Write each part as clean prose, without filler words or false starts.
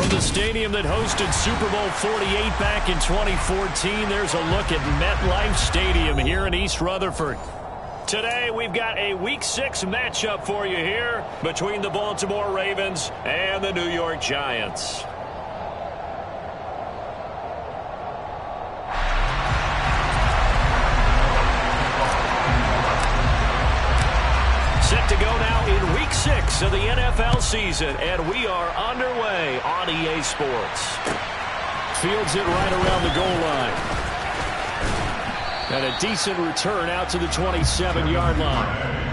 From the stadium that hosted Super Bowl 48 back in 2014, there's a look at MetLife Stadium here in East Rutherford. Today, we've got a Week 6 matchup for you here between the Baltimore Ravens and the New York Giants. Set to go now in Week 6 of the NFL season, and we are underway on EA Sports. Fields it right around the goal line. And a decent return out to the 27-yard line.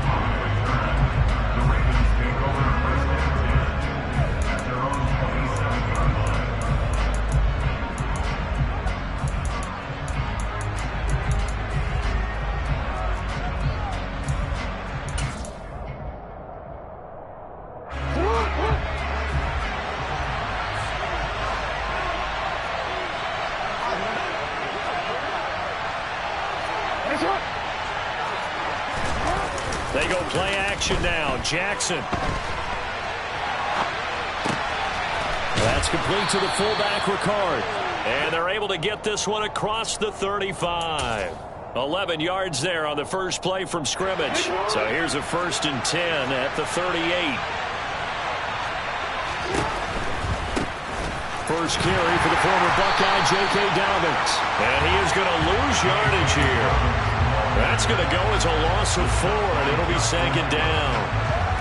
They go play action now. Jackson. That's complete to the fullback, Ricard. And they're able to get this one across the 35. 11 yards there on the first play from scrimmage. So here's a 1st and 10 at the 38. First carry for the former Buckeye, J.K. Dobbins. And he is going to lose yardage here. That's going to go as a loss of 4, and it'll be 2nd down.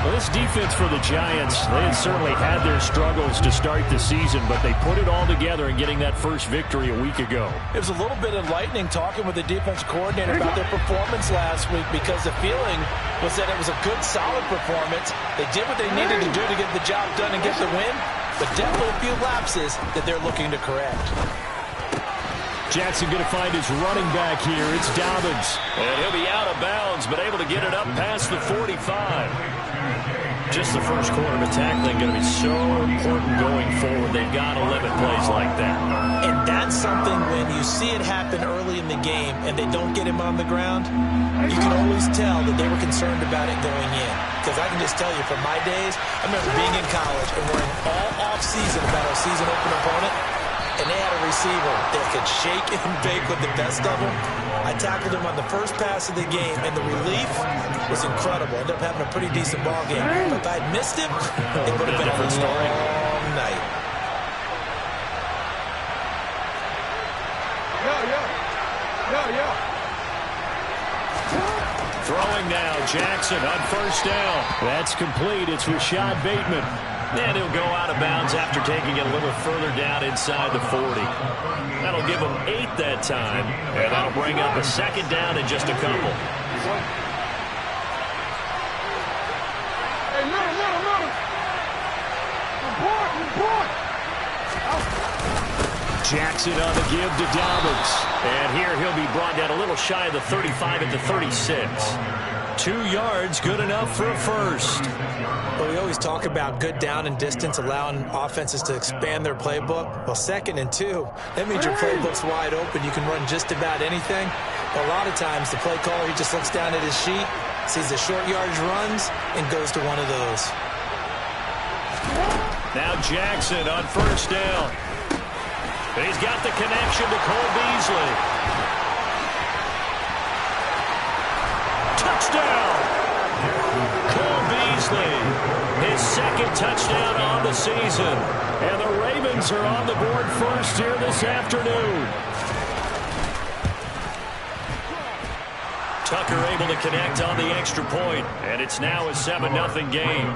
Well, this defense for the Giants, they had certainly had their struggles to start the season, but they put it all together in getting that first victory a week ago. It was a little bit enlightening talking with the defense coordinator about their performance last week, because the feeling was that it was a good, solid performance. They did what they needed to do to get the job done and get the win, but definitely a few lapses that they're looking to correct. Jackson going to find his running back here. It's Dobbins. And he'll be out of bounds, but able to get it up past the 45. Just the first quarter of tackling going to be so important going forward. They've got to limit plays like that. And that's something when you see it happen early in the game and they don't get him on the ground, you can always tell that they were concerned about it going in. Because I can just tell you from my days, I remember being in college and worrying all off-season about our season opener opponent. And they had a receiver that could shake and bake with the best of them. I tackled him on the first pass of the game, and the relief was incredible. Ended up having a pretty decent ball game. But if I'd missed him, it would have been a different story all night. Throwing now, Jackson on 1st down. That's complete. It's Rashad Bateman. And he'll go out of bounds after taking it a little further down inside the 40. That'll give him 8 that time. And that'll bring up a 2nd down in just a couple. Hey, little. Report. Jackson on the give to Dobbins. And here he'll be brought down a little shy of the 35 at the 36. 2 yards, good enough for a first. Well, we always talk about good down and distance, allowing offenses to expand their playbook. Well, 2nd and 2, that means your playbook's wide open. You can run just about anything. But a lot of times, the play caller, he just looks down at his sheet, sees the short yardage runs, and goes to one of those. Now Jackson on 1st down. He's got the connection to Cole Beasley. Touchdown! Cole Beasley, his 2nd touchdown on the season. And the Ravens are on the board first here this afternoon. Tucker able to connect on the extra point, and it's now a 7-0 game.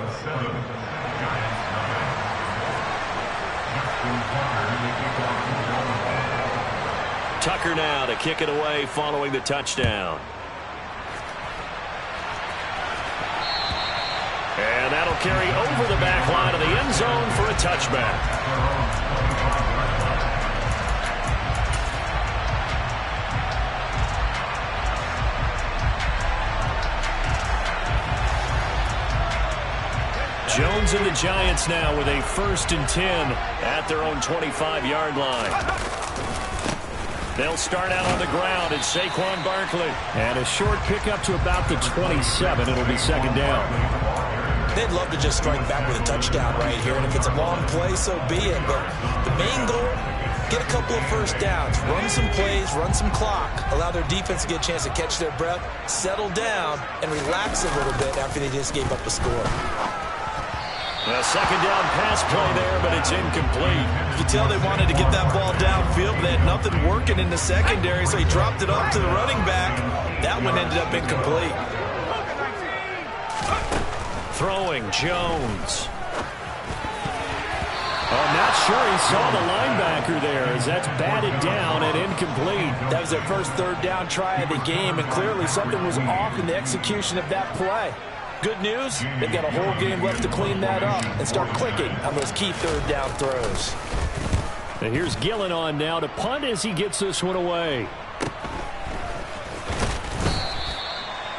Tucker now to kick it away following the touchdown. And that'll carry over the back line of the end zone for a touchback. Jones and the Giants now with a 1st and 10 at their own 25-yard line. They'll start out on the ground. It's Saquon Barkley. And a short pickup to about the 27. It'll be 2nd down. they'd love to just strike back with a touchdown right here, and if it's a long play, so be it. But the main goal, get a couple of first downs, run some plays, run some clock, allow their defense to get a chance to catch their breath, settle down, and relax a little bit after they just gave up a score. A second down pass play there, but it's incomplete. You can tell they wanted to get that ball downfield, but they had nothing working in the secondary, so he dropped it off to the running back. That one ended up incomplete. Throwing, Jones. I'm not sure he saw the linebacker there, as that's batted down and incomplete. That was their first third down try of the game, and clearly something was off in the execution of that play. Good news, they've got a whole game left to clean that up and start clicking on those key third down throws. And here's Gillen on now to punt as he gets this one away.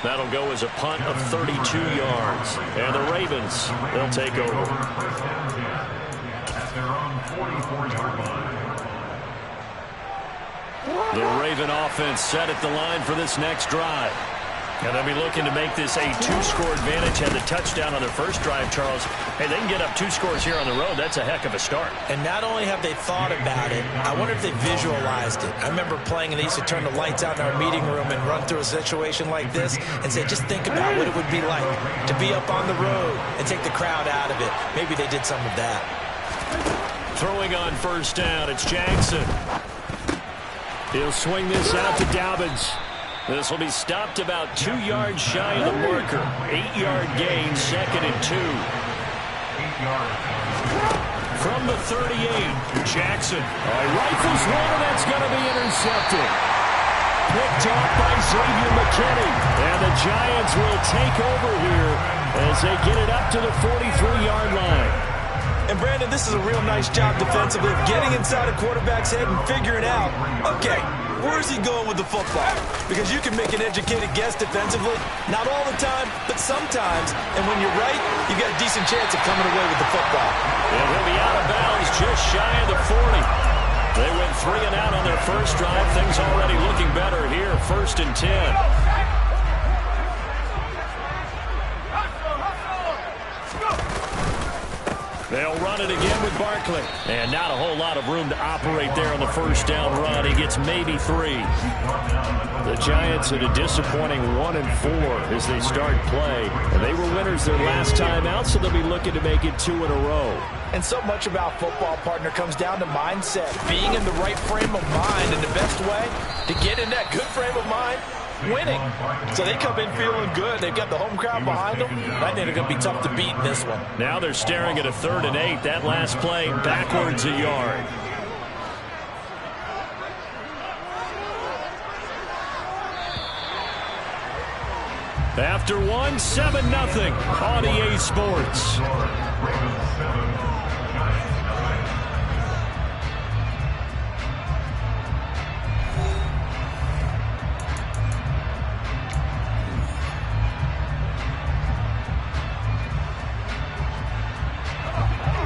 That'll go as a punt of 32 yards. And the Ravens, they'll take over. The Raven offense set at the line for this next drive. And they'll be looking to make this a two-score advantage. Had the touchdown on their first drive, Charles. Hey, they can get up 2 scores here on the road. That's a heck of a start. And not only have they thought about it, I wonder if they visualized it. I remember playing, and they used to turn the lights out in our meeting room and run through a situation like this and say, just think about what it would be like to be up on the road and take the crowd out of it. Maybe they did some of that. Throwing on first down, it's Jackson. He'll swing this out to Dobbins. This will be stopped about 2 yards shy of the marker. 8-yard gain, 2nd and 2. From the 38, Jackson. Rifles one, and that's going to be intercepted. Picked off by Xavier McKinney. And the Giants will take over here as they get it up to the 43-yard line. And, Brandon, this is a real nice job defensively of getting inside a quarterback's head and figuring out, okay, where's he going with the football? Because you can make an educated guess defensively. Not all the time, but sometimes. And when you're right, you got a decent chance of coming away with the football. And he'll be out of bounds just shy of the 40. They went 3 and out on their first drive. Things already looking better here. 1st and 10. They'll run it again with Barkley. And not a whole lot of room to operate there on the first down run. He gets maybe 3. The Giants at a disappointing 1-4 as they start play. And they were winners their last time out, so they'll be looking to make it 2 in a row. And so much about football, partner, comes down to mindset. Being in the right frame of mind, and the best way to get in that good frame of mind, winning. So they come in feeling good. They've got the home crowd behind them. I think they're going to be tough to beat in this one. Now they're staring at a 3rd and 8. That last play backwards a yard. After 1, 7-0 on EA Sports.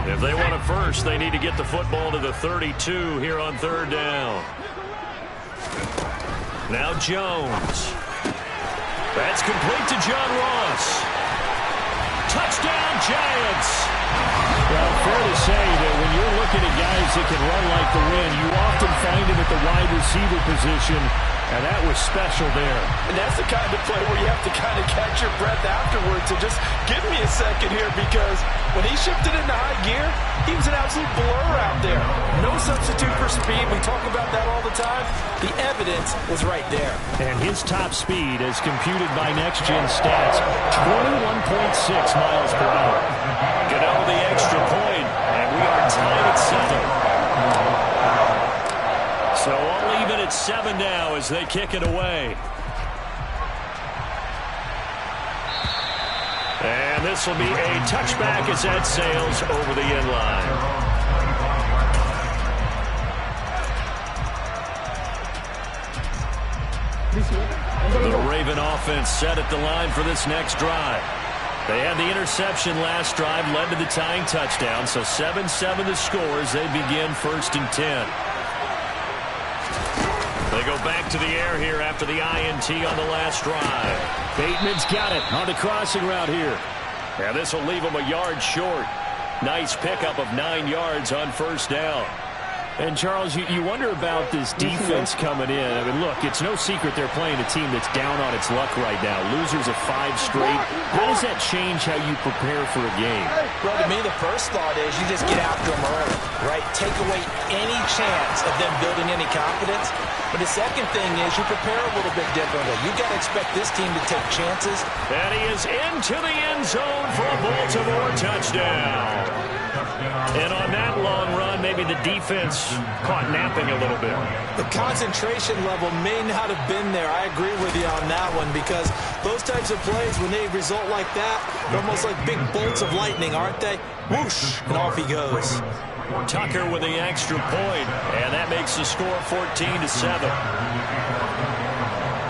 If they want it first, they need to get the football to the 32 here on 3rd down. Now Jones. That's complete to John Ross. Touchdown, Giants. Well, fair to say that when you're looking at guys that can run like the wind, you often find them at the wide receiver position, and that was special there. And that's the kind of play where you have to kind of catch your breath afterwards. So just give me a second here, because when he shifted into high gear, he was an absolute blur out there. No substitute for speed. We talk about that all the time. The evidence was right there. And his top speed, as computed by Next Gen Stats, 21.6 miles per hour. Goodell the extra point, and we are tied at 7. So all even at 7 now as they kick it away. And this will be a touchback as that sails over the end line. The Raven offense set at the line for this next drive. They had the interception last drive, led to the tying touchdown, so 7-7 the score as they begin 1st and 10. They go back to the air here after the INT on the last drive. Bateman's got it on the crossing route here. And this will leave him a yard short. Nice pickup of 9 yards on first down. And, Charles, you wonder about this defense coming in. I mean, look, it's no secret they're playing a team that's down on its luck right now. Losers of 5 straight. How does that change how you prepare for a game? Well, to me, the first thought is you just get after them early, right? Take away any chance of them building any confidence. But the second thing is you prepare a little bit differently. You've got to expect this team to take chances. And he is into the end zone for a Baltimore touchdown. And on that long run, maybe the defense caught napping a little bit. The concentration level may not have been there. I agree with you on that one, because those types of plays, when they result like that, they're almost like big bolts of lightning, aren't they? Whoosh, and off he goes. Tucker with the extra point, and that makes the score 14-7.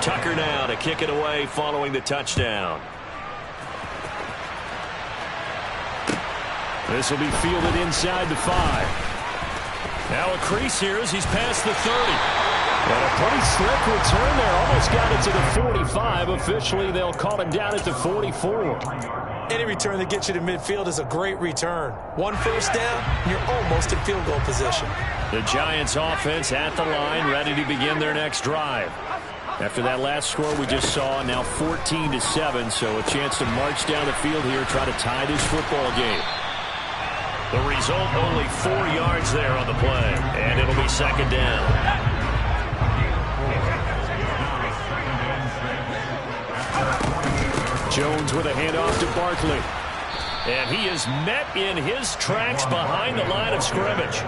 Tucker now to kick it away following the touchdown. This will be fielded inside the 5. Now a crease here as he's past the 30. And a pretty slick return there. Almost got it to the 45. Officially, they'll call him down at the 44. Any return that gets you to midfield is a great return. 1 first down, you're almost in field goal position. The Giants offense at the line, ready to begin their next drive. After that last score we just saw, now 14-7, so a chance to march down the field here, try to tie this football game. The result, only 4 yards there on the play, and it'll be second down. Jones with a handoff to Barkley. And he is met in his tracks behind the line of scrimmage.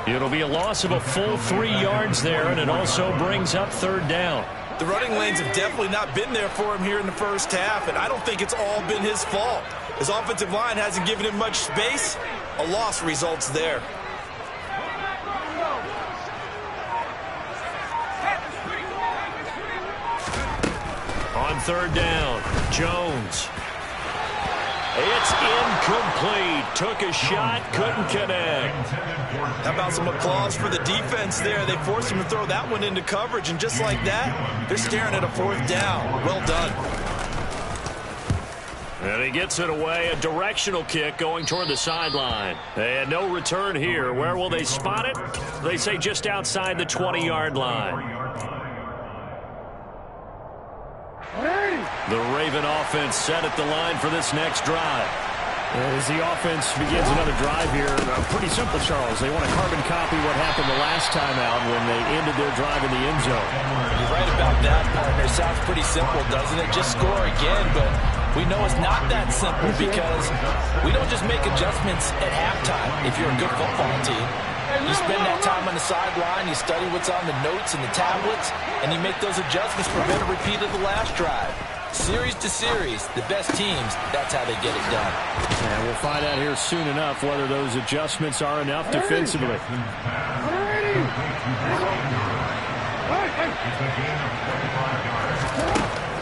It'll be a loss of a full 3 yards there, and it also brings up third down. The running lanes have definitely not been there for him here in the first half, and I don't think it's all been his fault. His offensive line hasn't given him much space. A loss results there. On third down, Jones. It's incomplete. Took a shot, couldn't connect. How about some applause for the defense there? They forced him to throw that one into coverage, and just like that, they're staring at a fourth down. Well done. And he gets it away, a directional kick going toward the sideline. And no return here. Where will they spot it? They say just outside the 20-yard line. The Raven offense set at the line for this next drive. As the offense begins another drive here, pretty simple, Charles. They want to carbon copy what happened the last time out when they ended their drive in the end zone. You're right about that, partner. Sounds pretty simple, doesn't it? Just score again, but we know it's not that simple because we don't just make adjustments at halftime if you're a good football team. You spend that time on the sideline, you study what's on the notes and the tablets, and you make those adjustments to prevent a repeat of the last drive. Series to series, the best teams, that's how they get it done. And we'll find out here soon enough whether those adjustments are enough defensively.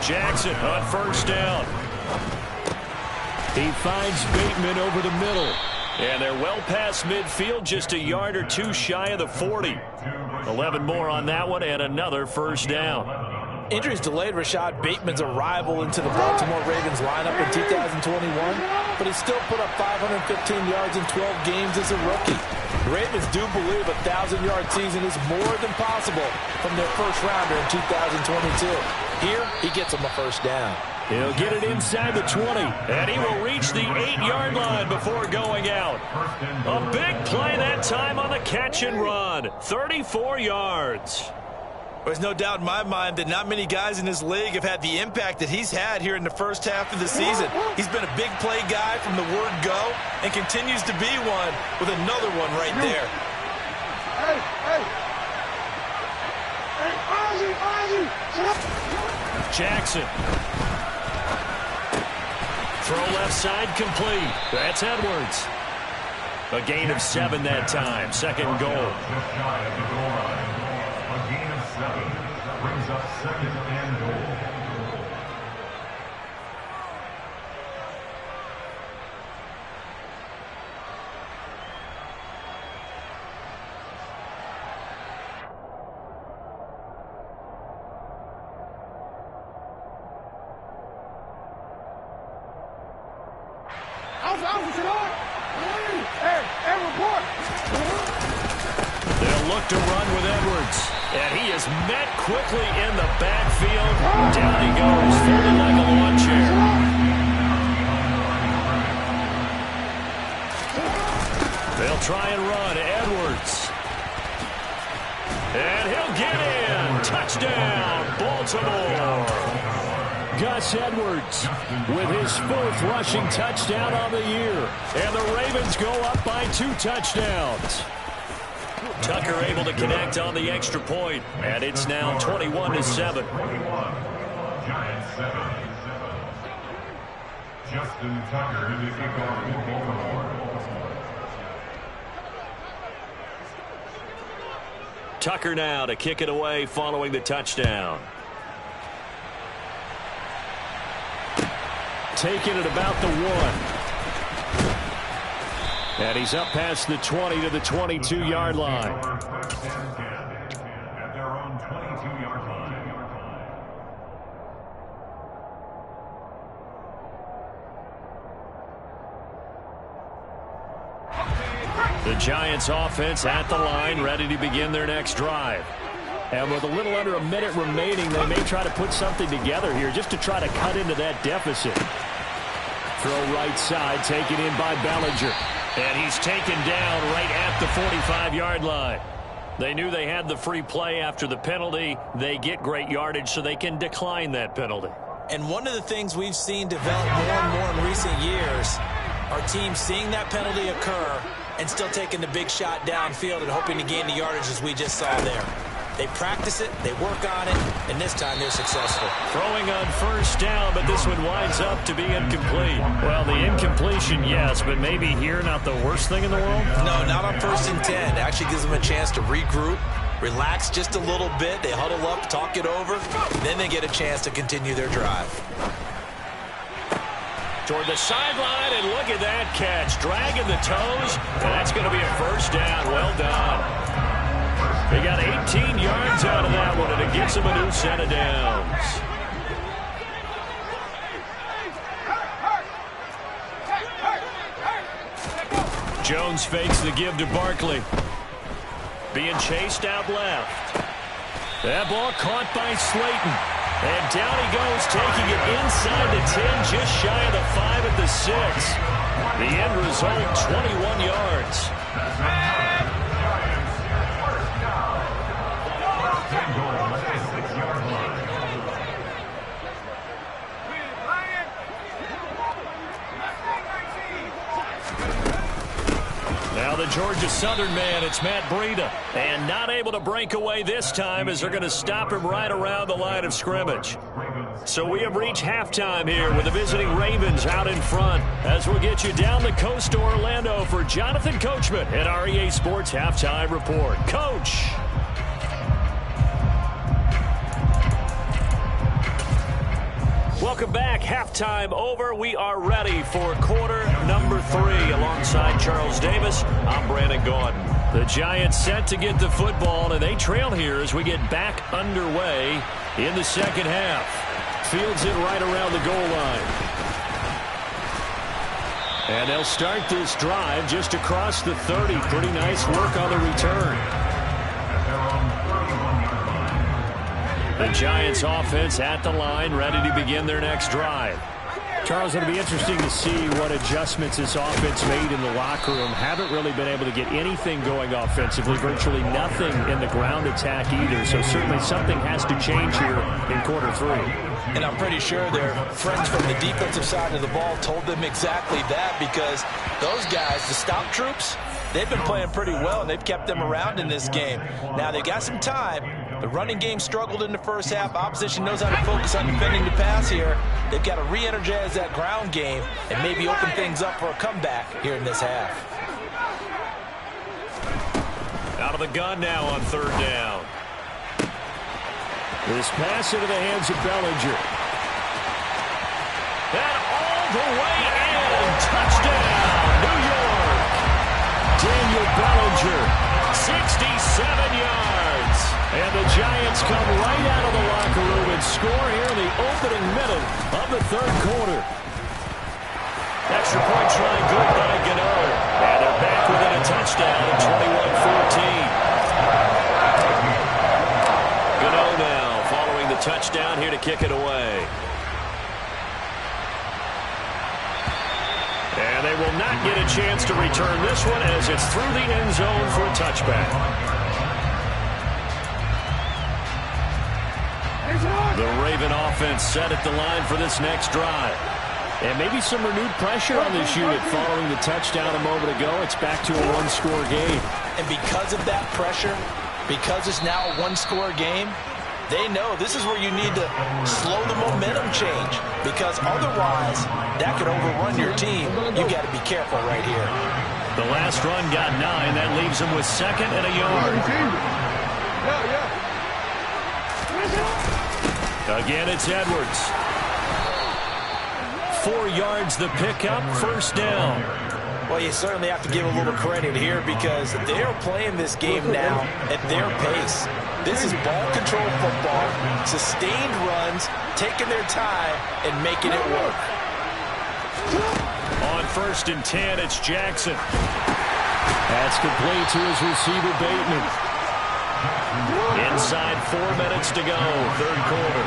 Jackson on first down. He finds Bateman over the middle. And they're well past midfield, just a yard or two shy of the 40. 11 more on that one, and another first down. Injuries delayed Rashad Bateman's arrival into the Baltimore Ravens lineup in 2021, but he still put up 515 yards in 12 games as a rookie. The Ravens do believe a 1,000-yard season is more than possible from their first rounder in 2022. Here, he gets them a first down. He'll get it inside the 20, and he will reach the 8-yard line before going out. A big play that time on the catch and run. 34 yards. There's no doubt in my mind that not many guys in this league have had the impact that he's had here in the first half of the season. He's been a big play guy from the word go and continues to be one with another one right there. Jackson. Throw left side complete. That's Edwards. A gain of 7 that time. Second goal. A gain of 7 brings up second and goal. They'll look to run with Edwards. And he is met quickly in the backfield. Down he goes, folded like a lawn chair. They'll try and run. Edwards. And he'll get in. Touchdown, Baltimore. Gus Edwards with his 4th rushing touchdown on the year. And the Ravens go up by 2 touchdowns. Tucker able to connect on the extra point, and it's now 21-7. Giants 7. Justin Tucker to the kickoff for Baltimore. Tucker now to kick it away following the touchdown. Taking it about the 1. And he's up past the 20 to the 22-yard line. At their own 22-yard line. The Giants offense at the line, ready to begin their next drive. And with a little under a minute remaining, they may try to put something together here just to try to cut into that deficit. Throw right side, taken in by Bellinger. And he's taken down right at the 45-yard line. They knew they had the free play after the penalty. They get great yardage so they can decline that penalty. And one of the things we've seen develop more and more in recent years are teams seeing that penalty occur and still taking the big shot downfield and hoping to gain the yardage as we just saw there. They practice it, they work on it, and this time they're successful. Throwing on first down, but this one winds up to be incomplete. Well, the incompletion, yes, but maybe here not the worst thing in the world? No, not on 1st and 10. It actually gives them a chance to regroup, relax just a little bit. They huddle up, talk it over, then they get a chance to continue their drive. Toward the sideline, and look at that catch. Dragging the toes, and that's going to be a first down. Well done. They got 18 yards out of that one, and it gets them a new set of downs. Jones fakes the give to Barkley. Being chased out left. That ball caught by Slayton. And down he goes, taking it inside the 10, just shy of the 5 at the 6. The end result, 21 yards. Now the Georgia Southern man, it's Matt Breida. And not able to break away this time as they're going to stop him right around the line of scrimmage. So we have reached halftime here with the visiting Ravens out in front as we'll get you down the coast to Orlando for Jonathan Coachman at our EA Sports Halftime Report. Coach. Welcome back. Halftime over. We are ready for quarter number 3. Alongside Charles Davis, I'm Brandon Gordon. The Giants set to get the football, and they trail here as we get back underway in the second half. Fields it right around the goal line. And they'll start this drive just across the 30. Pretty nice work on the return. The Giants offense at the line, ready to begin their next drive. Charles, it'll be interesting to see what adjustments this offense made in the locker room. Haven't really been able to get anything going offensively, virtually nothing in the ground attack either. So certainly something has to change here in quarter 3. And I'm pretty sure their friends from the defensive side of the ball told them exactly that, because those guys, the stop troops, they've been playing pretty well, and they've kept them around in this game. Now, they've got some time. The running game struggled in the first half. Opposition knows how to focus on defending the pass here. They've got to re-energize that ground game and maybe open things up for a comeback here in this half. Out of the gun now on third down. This pass into the hands of Bellinger. And all the way in. Touchdown, New York. Daniel Bellinger, 67 yards. And the Giants come right out of the locker room and score here in the opening minute of the third quarter. extra point try good by Gano. And they're back within a touchdown at 21-14. Gano now following the touchdown here to kick it away. And they will not get a chance to return this one as it's through the end zone for a touchback. The Raven offense set at the line for this next drive. And maybe some renewed pressure on this unit following the touchdown a moment ago. It's back to a one-score game. And because of that pressure, because it's now a one-score game, they know this is where you need to slow the momentum change, because otherwise that could overrun your team. You got to be careful right here. The last run got 9. That leaves them with 2nd and a yard. Again, it's Edwards. 4 yards the pickup, first down. Well, you certainly have to give a little credit here because they are playing this game now at their pace. This is ball control football, sustained runs, taking their time and making it work. On 1st and 10, it's Jackson. That's complete to his receiver, Bateman. Inside 4 minutes to go, third quarter.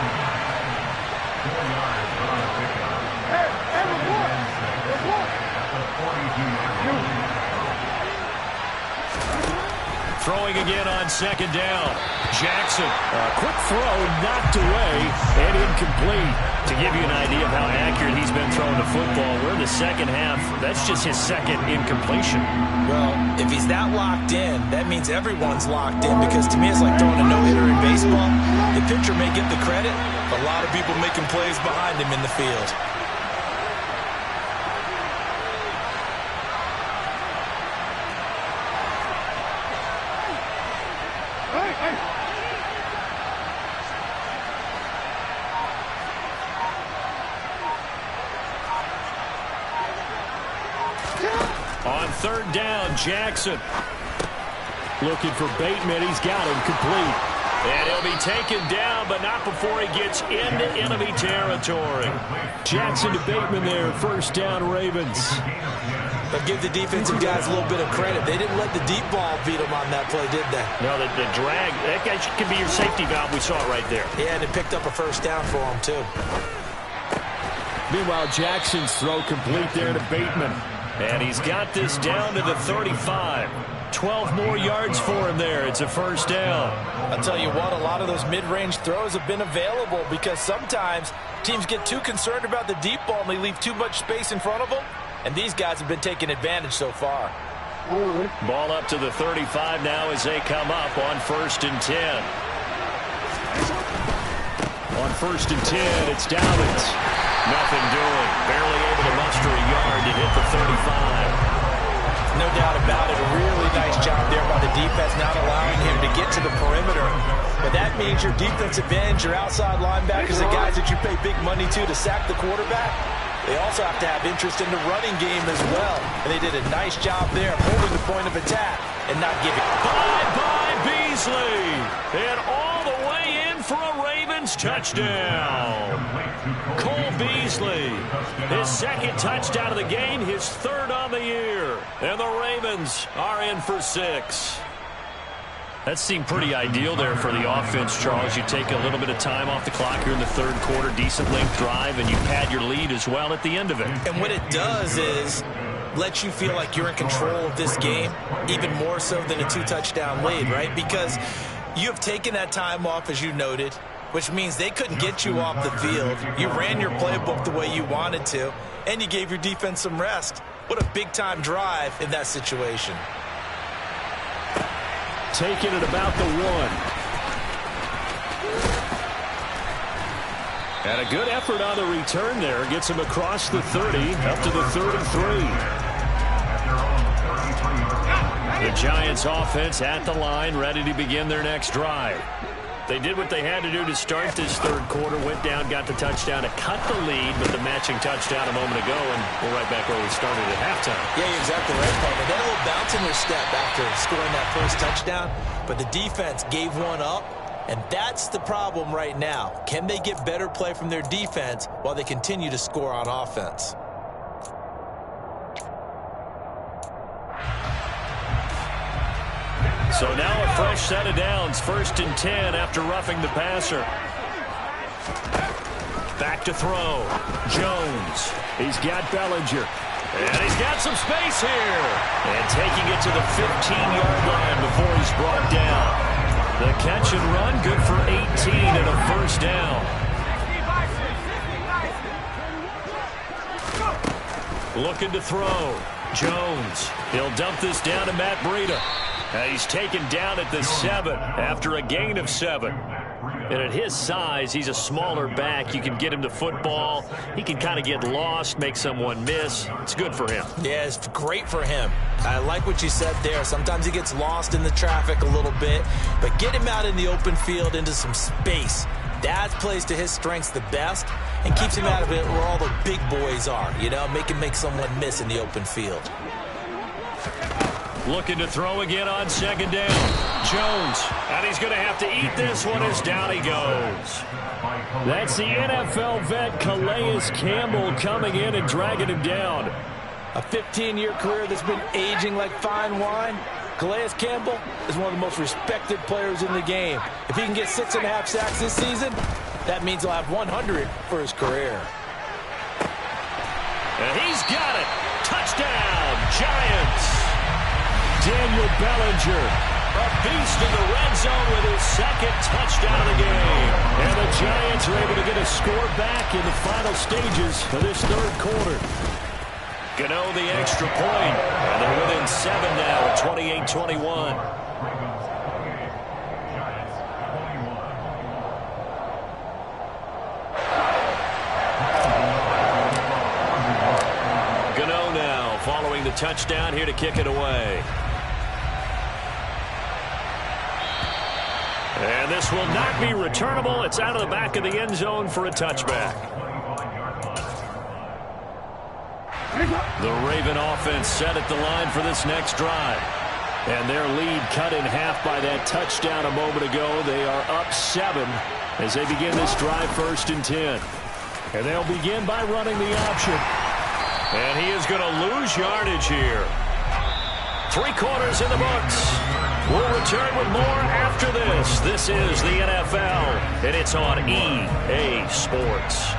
Throwing again on 2nd down. Jackson, a quick throw, knocked away, and incomplete. To give you an idea of how accurate he's been throwing the football, we're in the second half. That's just his 2nd incompletion. Well, if he's that locked in, that means everyone's locked in, because to me it's like throwing a no-hitter in baseball. The pitcher may get the credit, a lot of people making plays behind him in the field. On 3rd down, Jackson. Looking for Bateman. He's got him complete. And he'll be taken down, but not before he gets into enemy territory. Jackson to Bateman there, first down, Ravens. But give the defensive guys a little bit of credit. They didn't let the deep ball beat them on that play, did they? No, the drag, that guy could be your safety valve. We saw it right there. Yeah, and it picked up a first down for him, too. Meanwhile, Jackson's throw complete there to Bateman. And he's got this down to the 35. 12 more yards for him there. It's a first down. I'll tell you what, a lot of those mid-range throws have been available because sometimes teams get too concerned about the deep ball and they leave too much space in front of them. And these guys have been taking advantage so far. Ball up to the 35 now as they come up on 1st and 10. On 1st and 10, it's Dobbins. Nothing doing. Barely able to muster a yard to hit the 35. No doubt about it. A really nice job there by the defense, not allowing him to get to the perimeter. But that means your defensive ends, your outside linebackers, the guys that you pay big money to sack the quarterback, they also have to have interest in the running game as well. And they did a nice job there of holding the point of attack and not giving. Bye-bye, Beasley. And all the way in for a Ravens touchdown. Cole Beasley, his 2nd touchdown of the game, his 3rd on the year. And the Ravens are in for 6. That seemed pretty ideal there for the offense, Charles. You take a little bit of time off the clock here in the 3rd quarter, decent length drive, and you pad your lead as well at the end of it. And what it does is let you feel like you're in control of this game, even more so than a 2-touchdown lead, right? Because you have taken that time off, as you noted, which means they couldn't get you off the field. You ran your playbook the way you wanted to, and you gave your defense some rest. What a big-time drive in that situation. Taking it about the 1. And a good effort on the return there. Gets him across the 30, up to the 33. The Giants offense at the line, ready to begin their next drive. They did what they had to do to start this 3rd quarter, went down, got the touchdown to cut the lead, but the matching touchdown a moment ago, and we're right back where we started at halftime. Yeah, you're exactly right, Paul. They got a little bounce in their step after scoring that first touchdown, but the defense gave one up, and that's the problem right now. Can they get better play from their defense while they continue to score on offense? So now a fresh set of downs, 1st and 10 after roughing the passer. Back to throw. Jones. He's got Bellinger. And he's got some space here. And taking it to the 15-yard line before he's brought down. The catch and run, good for 18 and a 1st down. Looking to throw. Jones. He'll dump this down to Matt Breida. He's taken down at the 7 after a gain of 7. And at his size, he's a smaller back. You can get him to football. He can kind of get lost, make someone miss. It's good for him. Yeah, it's great for him. I like what you said there. Sometimes he gets lost in the traffic a little bit, but get him out in the open field into some space. That plays to his strengths the best and keeps him out of it where all the big boys are. You know, make him make someone miss in the open field. Looking to throw again on 2nd down. Jones. And he's going to have to eat this one as down he goes. That's the NFL vet Calais Campbell coming in and dragging him down. A 15-year career that's been aging like fine wine. Calais Campbell is one of the most respected players in the game. If he can get 6.5 sacks this season, that means he'll have 100 for his career. And he's got it. Touchdown, Giants. Daniel Bellinger, a beast in the red zone with his 2nd touchdown of the game. And the Giants are able to get a score back in the final stages of this 3rd quarter. Gano the extra point, and they're within 7 now at 28-21. Gano now following the touchdown here to kick it away. And this will not be returnable. It's out of the back of the end zone for a touchback. The Raven offense set at the line for this next drive. And their lead cut in half by that touchdown a moment ago. They are up 7 as they begin this drive 1st and 10. And they'll begin by running the option. And he is going to lose yardage here. 3 quarters in the books. We'll return with more after this. This is the NFL, and it's on EA Sports.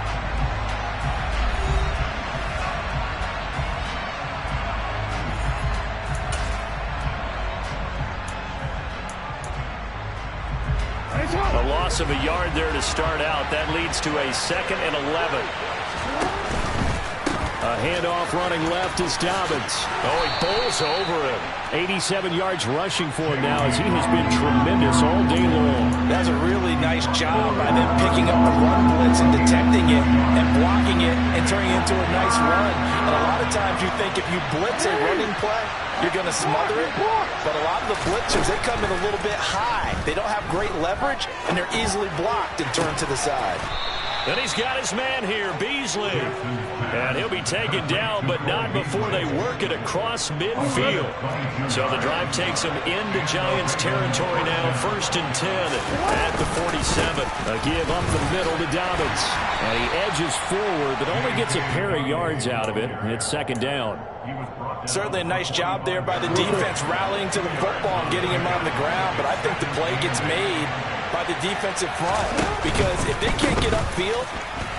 A loss of a yard there to start out. That leads to a 2nd and 11. A handoff running left is Dobbins. Oh, he bowls over him. 87 yards rushing for him now as he has been tremendous all day long. That's a really nice job by them picking up the run blitz and detecting it and blocking it and turning it into a nice run. And a lot of times you think if you blitz a running play, you're going to smother it. But a lot of the blitzers, they come in a little bit high. They don't have great leverage, and they're easily blocked and turned to the side. And he's got his man here, Beasley. And he'll be taken down, but not before they work it across midfield. So the drive takes him into Giants territory now, 1st and 10 at the 47. A give up the middle to Dobbins. And he edges forward, but only gets a pair of yards out of it. It's 2nd down. Certainly a nice job there by the defense rallying to the football and getting him on the ground, but I think the play gets made by the defensive front, because if they can't get upfield,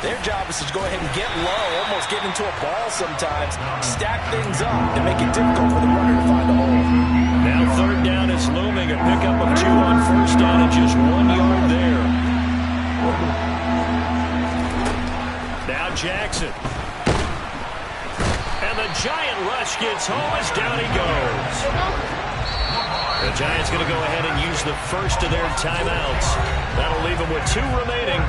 their job is to go ahead and get low, almost get into a ball sometimes, stack things up and make it difficult for the runner to find a hole. Now 3rd down is looming, a pickup of 2 on 1st down and just 1 yard there. Now Jackson. And the Giant rush gets home as down he goes. The Giants going to go ahead and use the first of their timeouts. That'll leave them with 2 remaining.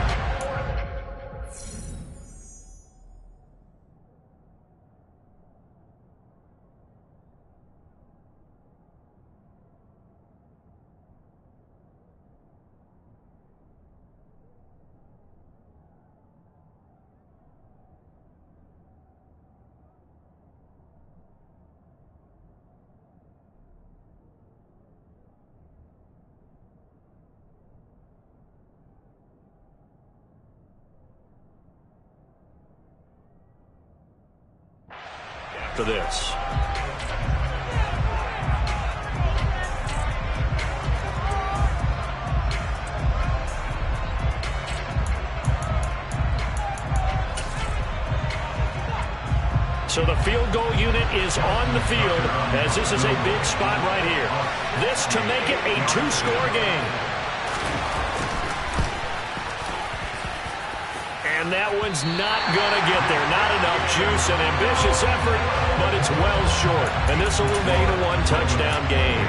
After this. So the field goal unit is on the field as this is a big spot right here. This to make it a two-score game. And that one's not going to get there. Not enough juice. An ambitious effort, but it's well short. And this will remain a one-touchdown game.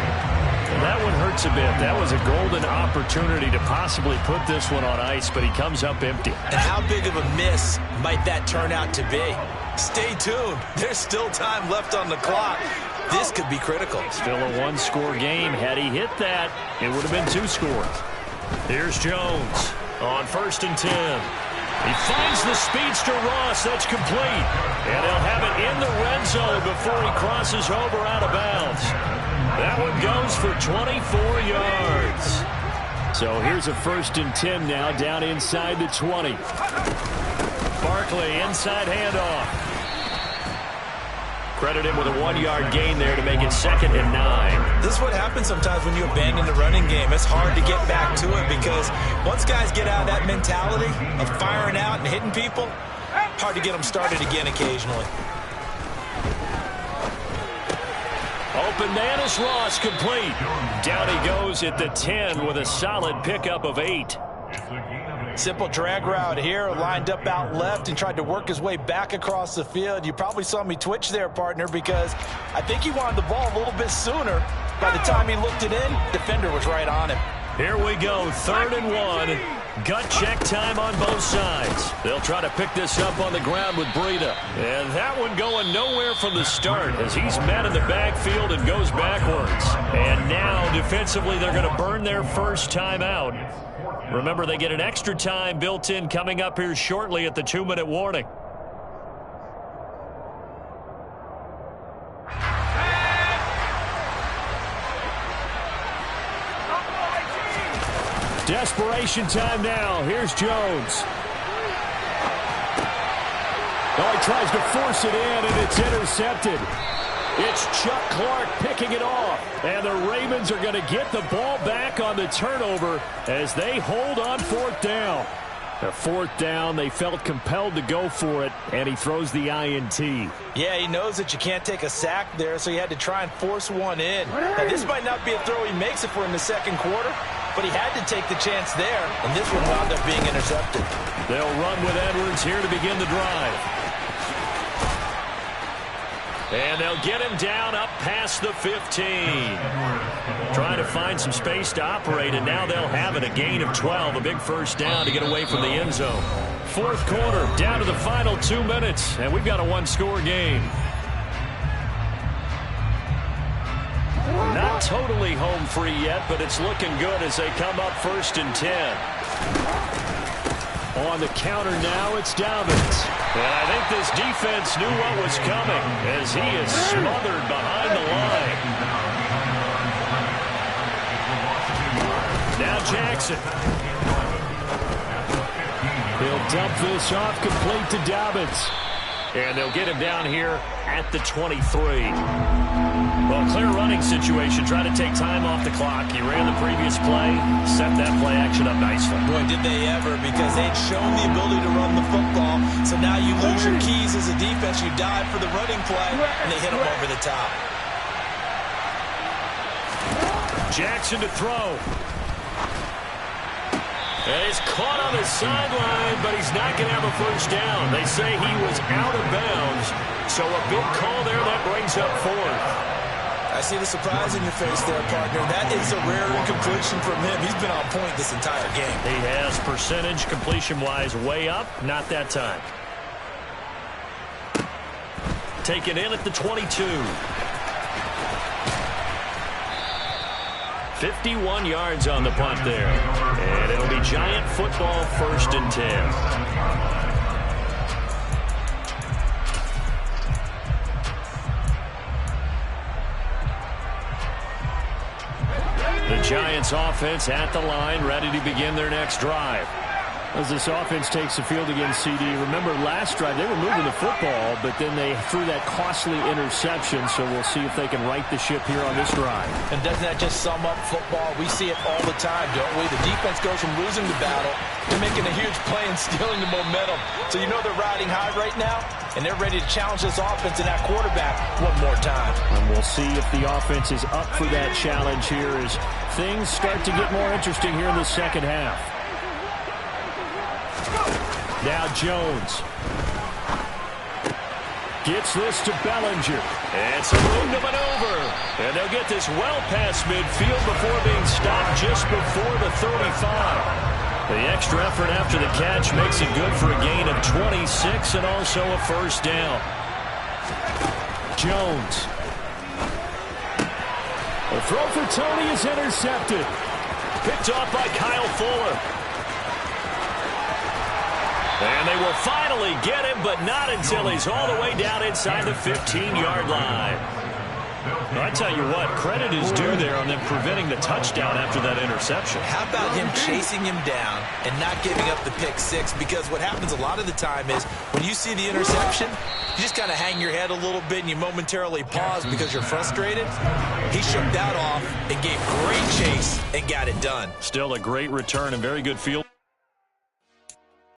And that one hurts a bit. That was a golden opportunity to possibly put this one on ice, but he comes up empty. And how big of a miss might that turn out to be? Stay tuned. There's still time left on the clock. This could be critical. Still a one-score game. Had he hit that, it would have been two scores. Here's Jones on 1st and 10. He finds the speedster Ross. That's complete. And he'll have it in the red zone before he crosses over out of bounds. That one goes for 24 yards. So here's a 1st and 10 now down inside the 20. Barkley inside handoff. Credit him with a 1-yard gain there to make it 2nd and 9. This is what happens sometimes when you abandon the running game. It's hard to get back to it because once guys get out of that mentality of firing out and hitting people, hard to get them started again occasionally. Open man is Ross, complete. Down he goes at the 10 with a solid pickup of 8. Simple drag route here, lined up out left and tried to work his way back across the field. You probably saw me twitch there, partner, because I think he wanted the ball a little bit sooner. By the time he looked it in, defender was right on him. Here we go, 3rd and 1. Gut check time on both sides. They'll try to pick this up on the ground with Breida. And that one going nowhere from the start as he's met in the backfield and goes backwards. And now defensively they're going to burn their first time out. Remember, they get an extra time built in coming up here shortly at the 2-minute warning. Desperation time now. Here's Jones. Oh, he tries to force it in, and it's intercepted. It's Chuck Clark picking it off. And the Ravens are going to get the ball back on the turnover as they hold on 4th down. The 4th down, they felt compelled to go for it, and he throws the INT. Yeah, he knows that you can't take a sack there, so he had to try and force one in. Now, this might not be a throw he makes it for in the 2nd quarter, but he had to take the chance there, and this one wound up being intercepted. They'll run with Edwards here to begin the drive. And they'll get him down up past the 15. Trying to find some space to operate, and now they'll have it. A gain of 12, a big 1st down to get away from the end zone. 4th quarter, down to the final 2 minutes, and we've got a one-score game. Not totally home free yet, but it's looking good as they come up 1st and 10. On the counter now, it's Dobbins. And I think this defense knew what was coming as he is smothered behind the line. Now Jackson. He'll dump this off complete to Dobbins. And they'll get him down here at the 23. Well, clear running situation. Try to take time off the clock. He ran the previous play, set that play action up nicely. Boy, did they ever, because they'd shown the ability to run the football. So now you lose your keys as a defense. You dive for the running play, and they hit him over the top. Jackson to throw. And he's caught on the sideline, but he's not going to have a 1st down. They say he was out of bounds, so a big call there that brings up 4th. I see the surprise in your face there, partner. That is a rare incompletion from him. He's been on point this entire game. He has percentage completion-wise way up. Not that time. Taken in at the 22. 51 yards on the punt there. And it'll be Giant football 1st and 10. The Giants offense at the line, ready to begin their next drive. As this offense takes the field against CD, remember last drive they were moving the football, but then they threw that costly interception, so we'll see if they can right the ship here on this drive. And doesn't that just sum up football? We see it all the time, don't we? The defense goes from losing the battle to making a huge play and stealing the momentum. So you know they're riding high right now, and they're ready to challenge this offense and that quarterback one more time. And we'll see if the offense is up for that challenge here as things start to get more interesting here in the second half. Now Jones gets this to Bellinger. It's a room to maneuver. And they'll get this well past midfield before being stopped just before the 35. The extra effort after the catch makes it good for a gain of 26 and also a first down. Jones. The throw for Tony is intercepted. Picked off by Kyle Fuller. And they will finally get him, but not until he's all the way down inside the 15-yard line. Well, I tell you what, credit is due there on them preventing the touchdown after that interception. How about him chasing him down and not giving up the pick six? Because what happens a lot of the time is when you see the interception, you just kind of hang your head a little bit and you momentarily pause because you're frustrated. He shook that off and gave great chase and got it done. Still a great return and very good field.